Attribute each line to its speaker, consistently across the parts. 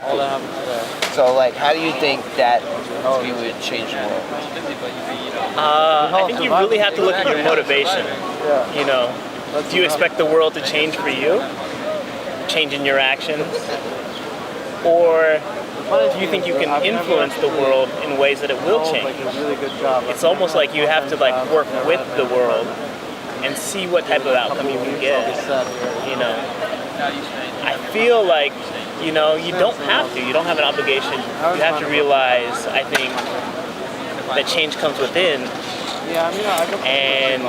Speaker 1: All that happened today.
Speaker 2: So, like, how do you think that we would change the world?
Speaker 3: I think you really have to look at your motivation.
Speaker 1: Yeah.
Speaker 3: You know, do you expect the world to change for you? Change in your actions? Or do you think you can influence the world in ways that it will change? It's almost like you have to like work with the world and see what type of outcome you can get. You know, I feel like, you know, you don't have to. You don't have an obligation. You have to realize, I think, that change comes within. And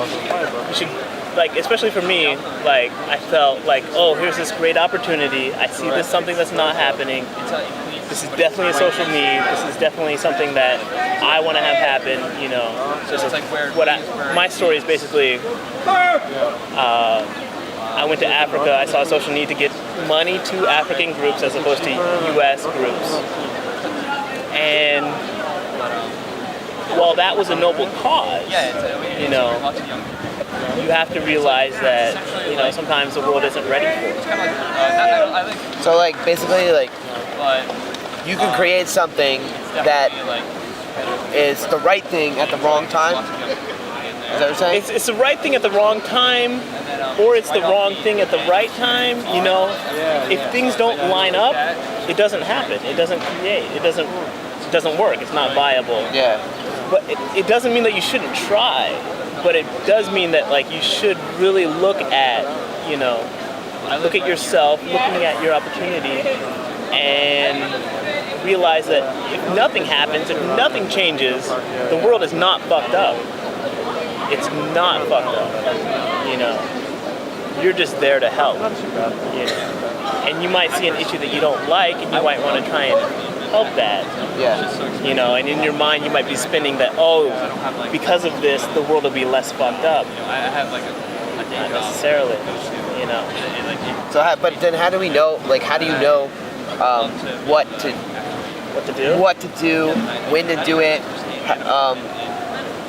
Speaker 3: you should, like, especially for me, like, I felt like, oh, here's this great opportunity. I see this something that's not happening. This is definitely a social need. This is definitely something that I want to have happen, you know. So my story is basically, I went to Africa. I saw a social need to get money to African groups as opposed to U.S. groups. And while that was a noble cause, you know, you have to realize that, you know, sometimes the world isn't ready for it.
Speaker 2: So, like, basically, like, you can create something that is the right thing at the wrong time. Is that what you're saying?
Speaker 3: It's the right thing at the wrong time, or it's the wrong thing at the right time. You know, if things don't line up, it doesn't happen. It doesn't create. It doesn't work. It's not viable.
Speaker 2: Yeah.
Speaker 3: But it doesn't mean that you shouldn't try. But it does mean that, like, you should really look at, you know, look at yourself, looking at your opportunity, and realize that if nothing happens, if nothing changes, the world is not fucked up. It's not fucked up, you know. You're just there to help, you know. And you might see an issue that you don't like, and you might want to try and help that.
Speaker 2: Yeah.
Speaker 3: You know, and in your mind you might be spinning that, oh, because of this, the world will be less fucked up. Not necessarily, you know.
Speaker 2: So, but then how do we know, like, how do you know what to do, when to do it?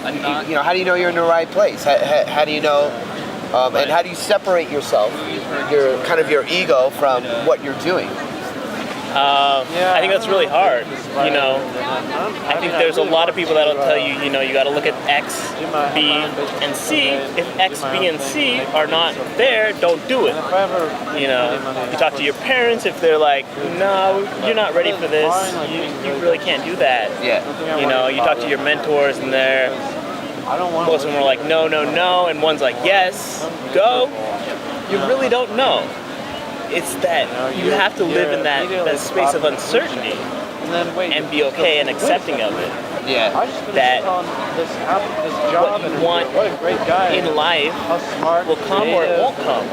Speaker 2: You know, how do you know you're in the right place? How do you know, and how do you separate yourself, your ego from what you're doing?
Speaker 3: I think that's really hard, you know. I think there's a lot of people that'll tell you, you know, you got to look at X, B, and C. If X, B, and C are not there, don't do it. You know, you talk to your parents, if they're like, no, you're not ready for this, you really can't do that.
Speaker 2: Yeah.
Speaker 3: You know, you talk to your mentors, and most of them are like, no, no, no, and one's like, yes, go. You really don't know. It's that you have to live in that space of uncertainty and be okay and accepting of it.
Speaker 2: Yeah.
Speaker 3: That what you want in life will come or it won't come.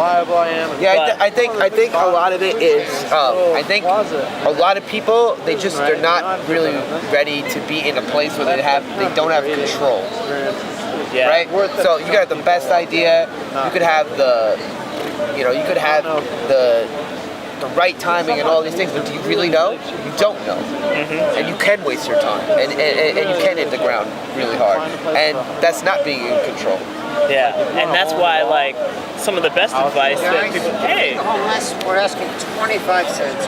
Speaker 2: Yeah, I think a lot of it is, I think a lot of people, they're not really ready to be in a place where they don't have control.
Speaker 3: Yeah.
Speaker 2: Right? So you could have the best idea, you could have you could have the right timing and all these things, but do you really know? You don't know. Mm-hmm. And you can waste your time, and you can hit the ground really hard, and that's not being in control.
Speaker 3: Yeah, and that's why, like, some of the best advice that people, hey,
Speaker 4: We're asking 25 cents.